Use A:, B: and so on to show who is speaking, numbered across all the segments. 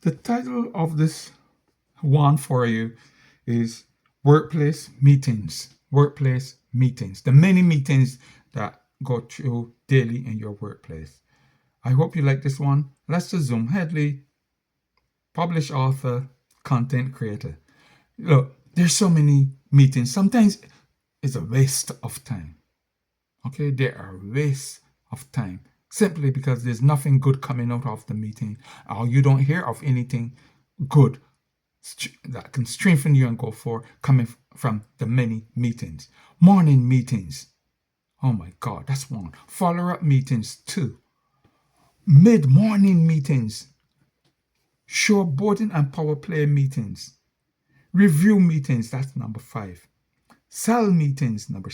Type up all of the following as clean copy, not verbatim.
A: The title of this one for you is Workplace Meetings. Workplace Meetings. The many meetings that go through daily in your workplace. I hope you like this one. Lester Zoom Headley, published author, content creator. Look, there's so many meetings. Sometimes it's a waste of time. Okay, there are wastes of time simply because there's nothing good coming out of the meeting, or you don't hear of anything good that can strengthen you and go for coming from the many meetings. Morning meetings. Oh my God, that's one. Follow-up meetings, two. Mid-morning meetings. Showboating and power play meetings. Review meetings, that's number 5. Cell meetings, number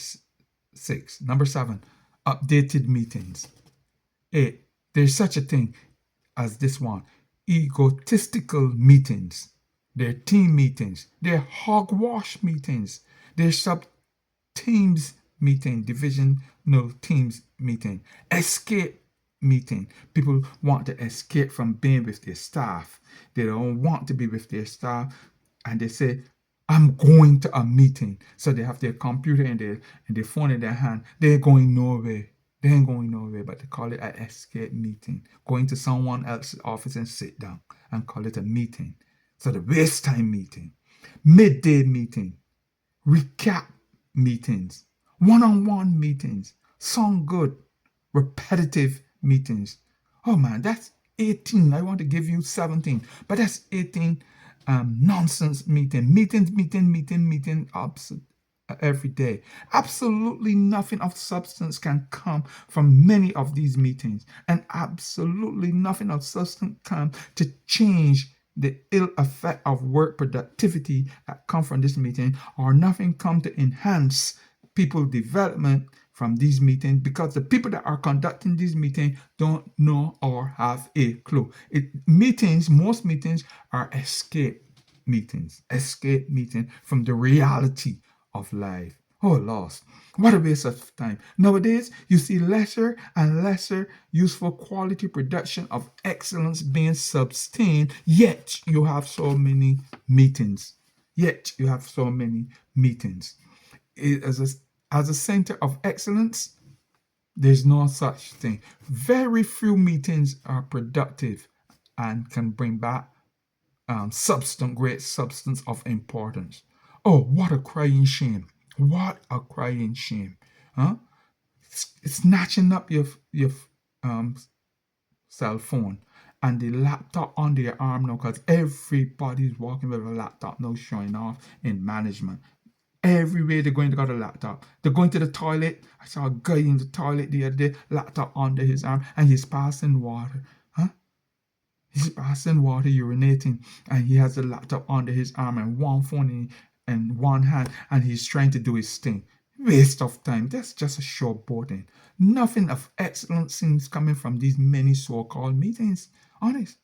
A: 6. Number 7, updated meetings. 8, there's such a thing as this one, egotistical meetings. They're team meetings. They're hogwash meetings. They're sub-teams meeting, divisional teams meeting. Escape meeting. People want to escape from being with their staff. They don't want to be with their staff. And they say, I'm going to a meeting. So they have their computer and their phone in their hand. They're going nowhere. They ain't going nowhere, but they call it an escape meeting. Going to someone else's office and sit down and call it a meeting. So the waste time meeting, midday meeting, recap meetings, one-on-one meetings, sound good, repetitive meetings. Oh man, that's 18. I want to give you 17, but that's 18 nonsense meeting every day. Absolutely nothing of substance can come from many of these meetings, and absolutely nothing of substance can to change the ill effect of work productivity that come from this meeting, or nothing come to enhance people development from these meetings, because the people that are conducting these meetings don't know or have a clue. Most meetings are escape meetings from the reality of life. Oh, lost. What a waste of time. Nowadays, you see lesser and lesser useful quality production of excellence being sustained, yet you have so many meetings. As a center of excellence, there's no such thing. Very few meetings are productive and can bring back great substance of importance. Oh, what a crying shame. What a crying shame. Huh? Snatching up your um, cell phone and the laptop on their arm now, because everybody's walking with a laptop now, showing off in management. Everywhere they're going, they got a laptop. They're going to the toilet. I saw a guy in the toilet the other day, laptop under his arm, and he's passing water. Huh? He's passing water, urinating, and he has a laptop under his arm and one phone in one hand, and he's trying to do his thing. Waste of time. That's just a showboating. Nothing of excellence seems coming from these many so-called meetings. Honest.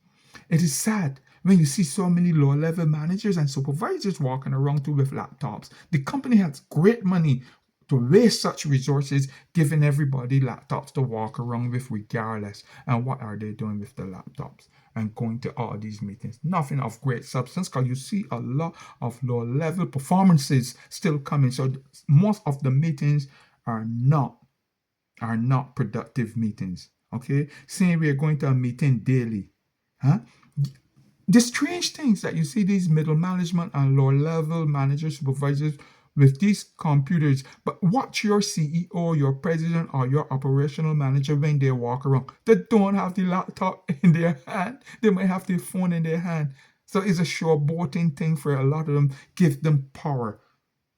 A: It is sad when you see so many low-level managers and supervisors walking around too with laptops. The company has great money to waste such resources, giving everybody laptops to walk around with regardless. And what are they doing with the laptops and going to all these meetings? Nothing of great substance, because you see a lot of low-level performances still coming. So most of the meetings are not productive meetings. Okay, saying we are going to a meeting daily. Huh? The strange things that you see these middle management and lower level managers, supervisors with these computers, but watch your CEO, your president, or your operational manager when they walk around. They don't have the laptop in their hand. They might have their phone in their hand. So it's a showboating thing for a lot of them. Give them power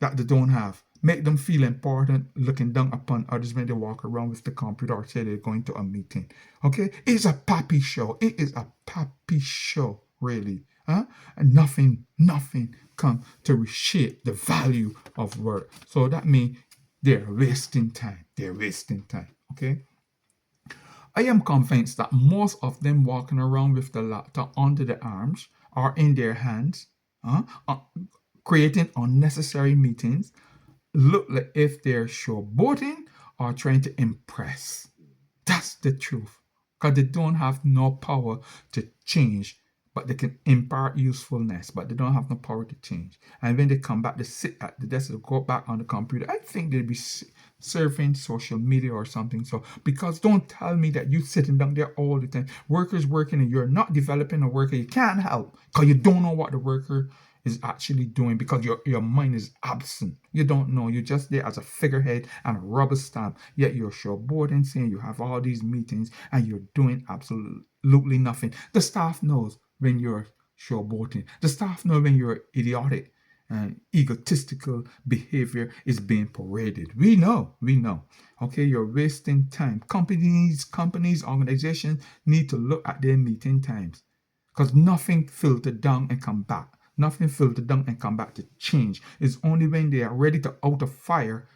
A: that they don't have. Make them feel important, looking down upon others when they walk around with the computer or say they're going to a meeting. Okay? It's a pappy show. It is a pappy show, really. Huh? And nothing come to reshape the value of work. So that means they're wasting time. Okay? I am convinced that most of them walking around with the laptop under their arms or in their hands, creating unnecessary meetings, look like if they're showboating or trying to impress. That's the truth. Because they don't have no power to change but they can impart usefulness, but they don't have no power to change. And when they come back, they sit at the desk, they go back on the computer. I think they'd be surfing social media or something. So, because don't tell me that you sitting down there all the time, workers working, and you're not developing a worker. You can't help because you don't know what the worker is actually doing, because your mind is absent. You don't know. You're just there as a figurehead and a rubber stamp. Yet you're showboating, saying you have all these meetings and you're doing absolutely nothing. The staff knows when you're showboating. The staff know when you're idiotic and egotistical behavior is being paraded. We know. Okay, you're wasting time. Companies, organizations need to look at their meeting times, because nothing filtered down and come back. Nothing filtered down and come back to change. It's only when they are ready to out a fire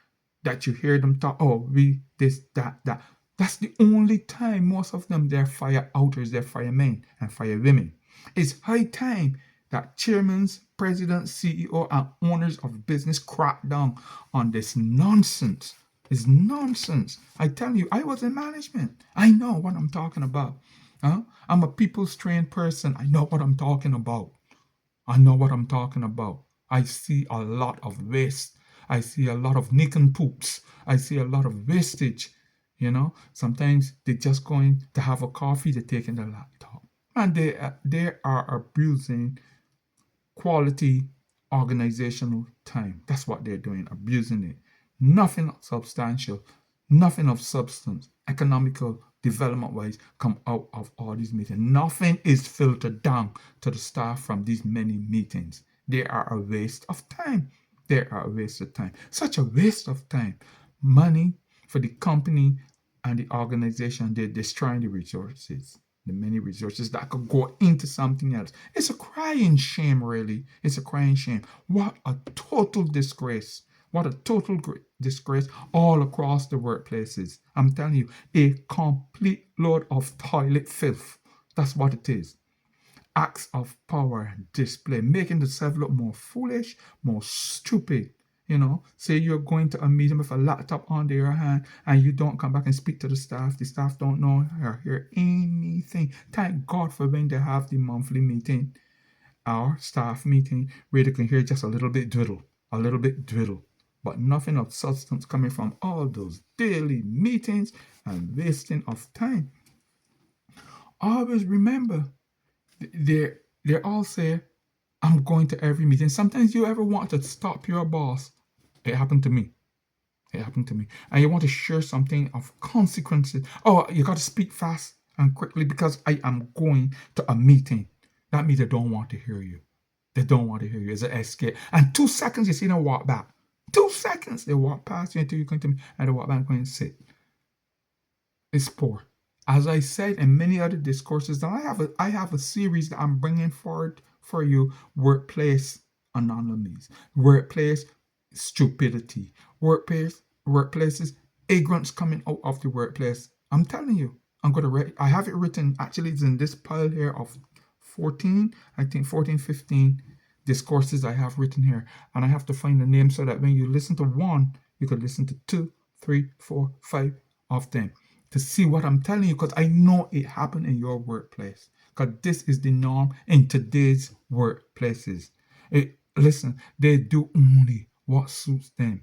A: that you hear them talk, oh, we, this, that. That's the only time most of them, they're fire outers, they're firemen and firewomen. It's high time that chairmen, presidents, CEO, and owners of business crack down on this nonsense. It's nonsense. I tell you, I was in management. I know what I'm talking about. I'm a people's trained person. I know what I'm talking about. I see a lot of waste. I see a lot of poops. I see a lot of wastage. Sometimes they're just going to have a coffee, they're taking their laptop. And they are abusing quality organizational time. That's what they're doing, abusing it. Nothing substantial, nothing of substance, economical, development-wise, come out of all these meetings. Nothing is filtered down to the staff from these many meetings. They are a waste of time. Such a waste of time. Money for the company and the organization, they're destroying the resources, the many resources that could go into something else. It's a crying shame, really. It's a crying shame. What a total disgrace. What a total disgrace all across the workplaces. I'm telling you, a complete load of toilet filth. That's what it is. Acts of power display, making themselves look more foolish, more stupid. Say you're going to a meeting with a laptop under your hand and you don't come back and speak to the staff. The staff don't know or hear anything. Thank God for when they have the monthly meeting, our staff meeting, where they can hear just a little bit dwiddle, but nothing of substance coming from all those daily meetings and wasting of time. Always remember, they all say, I'm going to every meeting. Sometimes you ever want to stop your boss. It happened to me. And you want to share something of consequences. Oh, you got to speak fast and quickly because I am going to a meeting. That means they don't want to hear you. It's an escape. And 2 seconds, you see them walk back. 2 seconds, they walk past you until you come to me and they walk back and go and sit. It's poor. As I said in many other discourses, I have a series that I'm bringing forward for you: workplace anomalies, workplace stupidity, workplaces ignorance coming out of the workplace. I'm telling you, I have it written. Actually, it's in this pile here of 14, 15 discourses I have written here, and I have to find the name so that when you listen to one, you could listen to 2, 3, 4, 5 of them, to see what I'm telling you, because I know it happened in your workplace, because this is the norm in today's workplaces. Listen, they do only what suits them,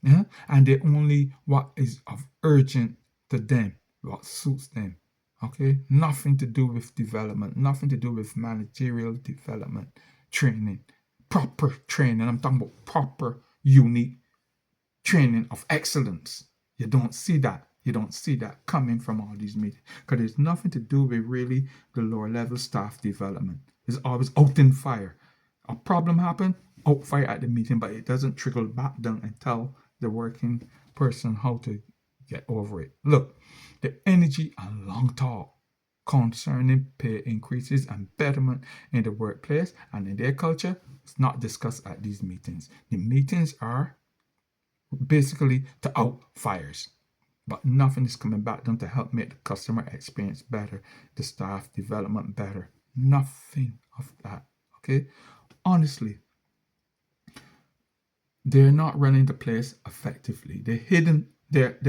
A: and they only what is of urgent to them, what suits them. Okay, nothing to do with development, nothing to do with managerial development, training, proper training. I'm talking about proper, unique training of excellence. You don't see that coming from all these meetings, because it's nothing to do with really the lower level staff development. It's always out in fire. A problem happened, out fire at the meeting, but it doesn't trickle back down and tell the working person how to get over it. Look, the energy and long talk concerning pay increases and betterment in the workplace and in their culture is not discussed at these meetings. The meetings are basically to out fires, but nothing is coming back down to help make the customer experience better, the staff development better. Nothing of that. Okay, honestly, they're not running the place effectively. They're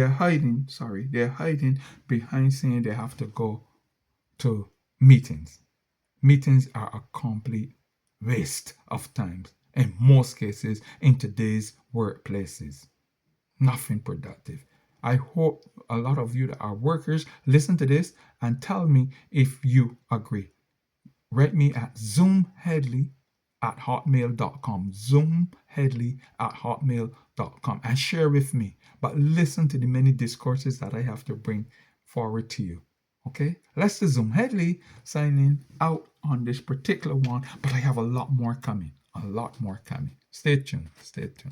A: hiding behind saying they have to go to meetings. Meetings are a complete waste of time in most cases in today's workplaces. Nothing productive. I hope a lot of you that are workers listen to this and tell me if you agree. Write me at zoomheadley@hotmail.com. Zoomheadley@hotmail.com and share with me. But listen to the many discourses that I have to bring forward to you. Okay? Lester Zoom Headley signing out on this particular one, but I have a lot more coming. A lot more coming. Stay tuned. Stay tuned.